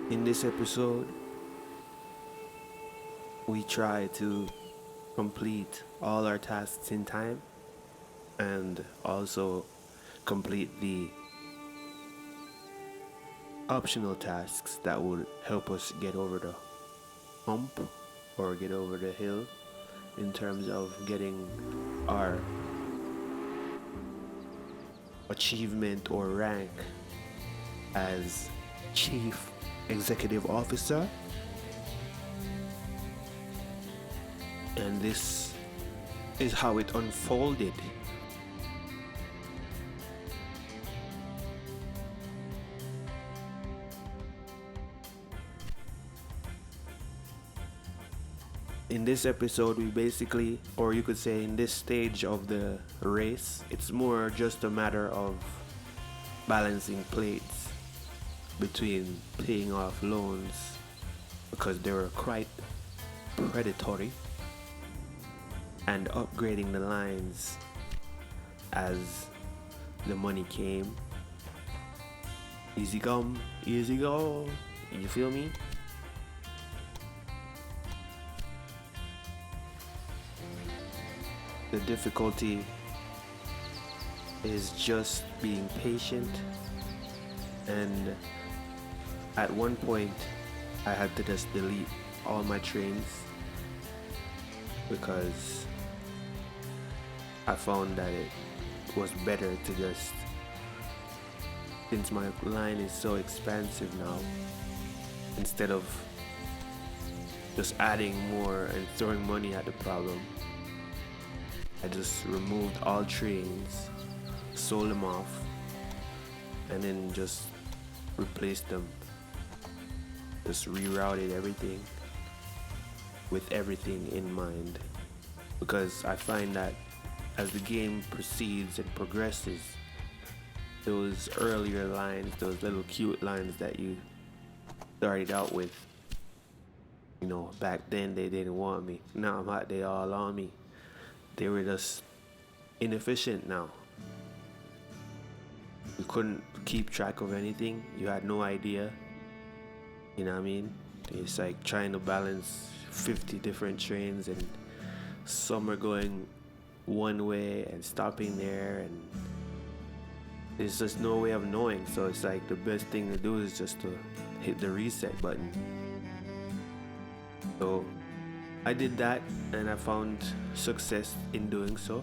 In this episode, we try to complete all our tasks in time and also complete the optional tasks that would help us get over the hump or get over the hill in terms of getting our achievement or rank as Chief Executive Officer. And this is how it unfolded. In this episode, we basically, or you could say in this stage of the race, it's more just a matter of balancing plates between paying off loans because they were quite predatory and upgrading the lines as the money came. Easy come, easy go. You feel me? The difficulty is just being patient, and at one point I had to just delete all my trains because I found that it was better to just, since my line is so expansive now, instead of just adding more and throwing money at the problem, I just removed all trains, sold them off, and then just replaced them. Just rerouted everything with everything in mind. Because I find that as the game proceeds and progresses, those earlier lines, those little cute lines that you started out with, back then they didn't want me. Now I'm hot, they all on me. They were just inefficient now. You couldn't keep track of anything. You had no idea. You know what I mean? It's like trying to balance 50 different trains, and some are going one way and stopping there, and there's just no way of knowing. So it's like the best thing to do is just to hit the reset button. So I did that, and I found success in doing so.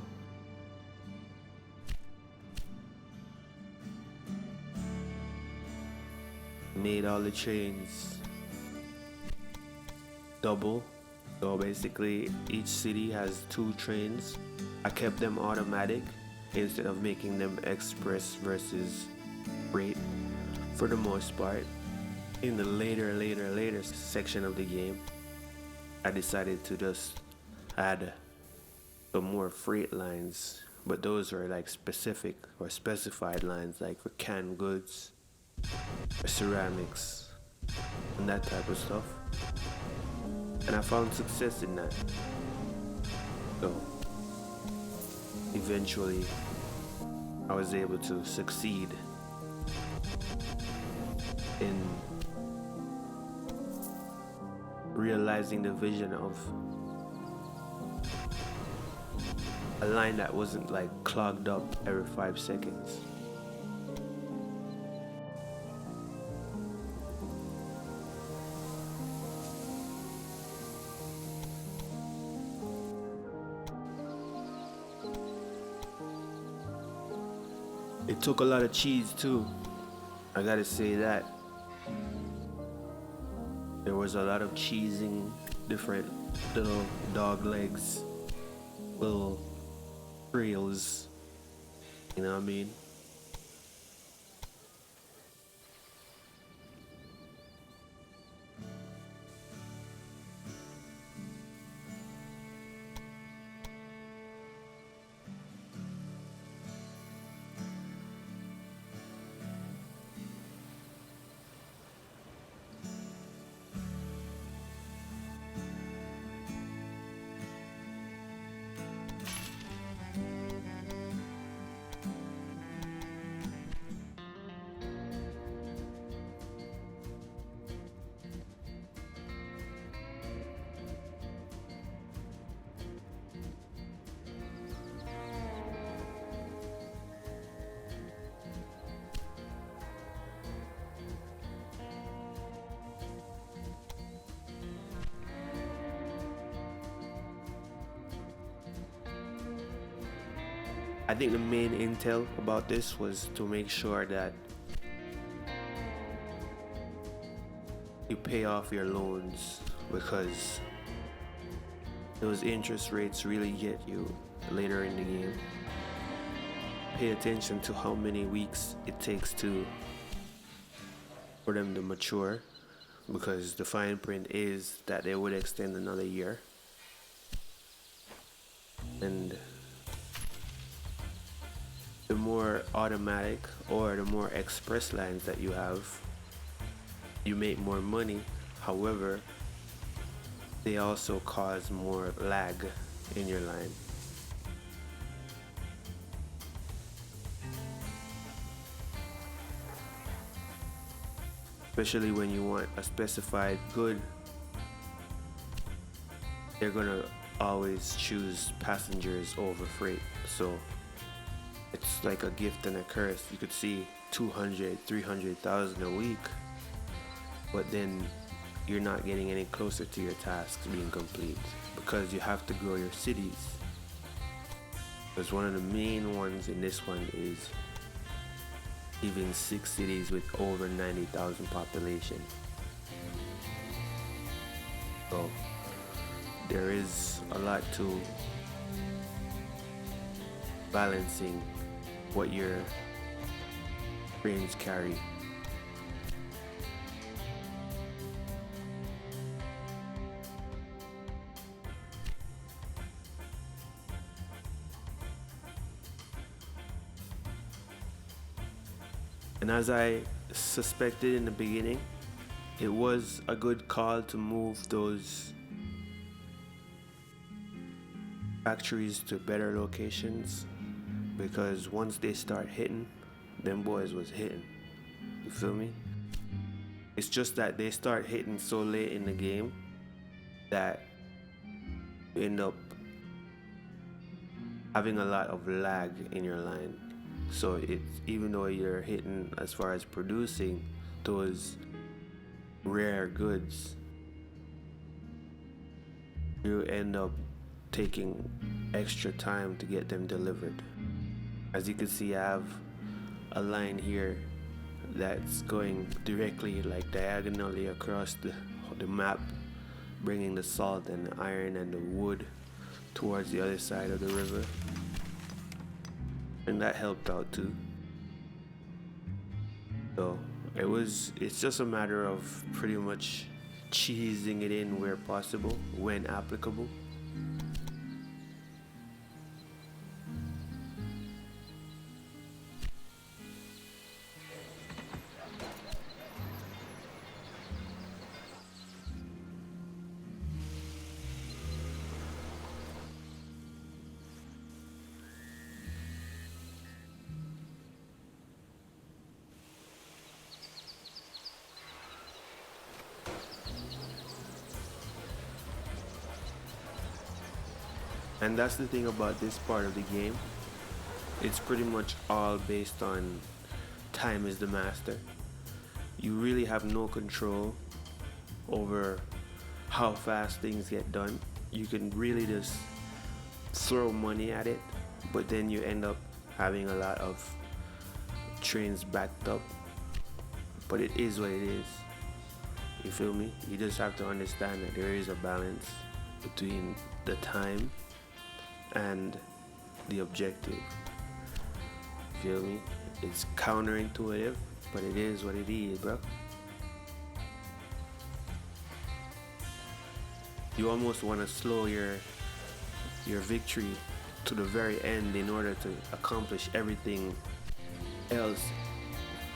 Made all the trains double. So basically each city has 2 trains. I kept them automatic instead of making them express versus freight for the most part. In the later section of the game, I decided to just add some more freight lines, but those were like specific or specified lines, like for canned goods, or ceramics, and that type of stuff. And I found success in that. So eventually I was able to succeed in realizing the vision of a line that wasn't like clogged up every 5 seconds. It took a lot of cheese too. I gotta say that. There was a lot of cheesing, different little dog legs, little trails, you know what I mean? I think the main intel about this was to make sure that you pay off your loans, because those interest rates really get you later in the game. Pay attention to how many weeks it takes for them to mature, because the fine print is that they would extend another year. And the more automatic or the more express lines that you have, you make more money. However, they also cause more lag in your line. Especially when you want a specified good, they're gonna always choose passengers over freight. So it's like a gift and a curse. You could see 200, 300,000 a week, but then you're not getting any closer to your tasks being complete, because you have to grow your cities. Because one of the main ones in this one is even 6 cities with over 90,000 population. So there is a lot to balancing what your brains carry. And as I suspected in the beginning, it was a good call to move those factories to better locations, because once they start hitting, them boys was hitting. You feel me? It's just that they start hitting so late in the game that you end up having a lot of lag in your line. So it's, even though you're hitting as far as producing those rare goods, you end up taking extra time to get them delivered. As you can see, I have a line here that's going directly, like diagonally across the map, bringing the salt and the iron and the wood towards the other side of the river. And that helped out too. So it's just a matter of pretty much cheesing it in where possible, when applicable. And that's the thing about this part of the game. It's pretty much all based on time is the master. You really have no control over how fast things get done. You can really just throw money at it, but then you end up having a lot of trains backed up. But it is what it is. You feel me? You just have to understand that there is a balance between the time and the objective. Feel me? It's counterintuitive, but it is what it is, bro. You almost want to slow your victory to the very end in order to accomplish everything else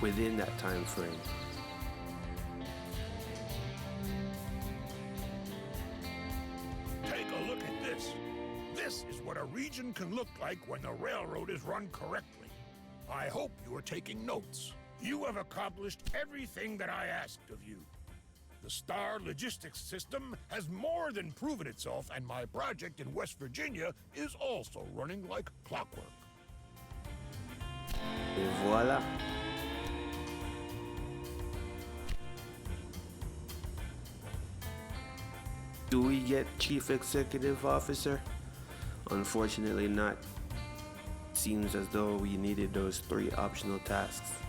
within that time frame. Take a look at this. This is what a region can look like when the railroad is run correctly. I hope you are taking notes. You have accomplished everything that I asked of you. The Star Logistics System has more than proven itself, and my project in West Virginia is also running like clockwork. Et voila. Do we get Chief Executive Officer? Unfortunately not. seems as though we needed those 3 optional tasks.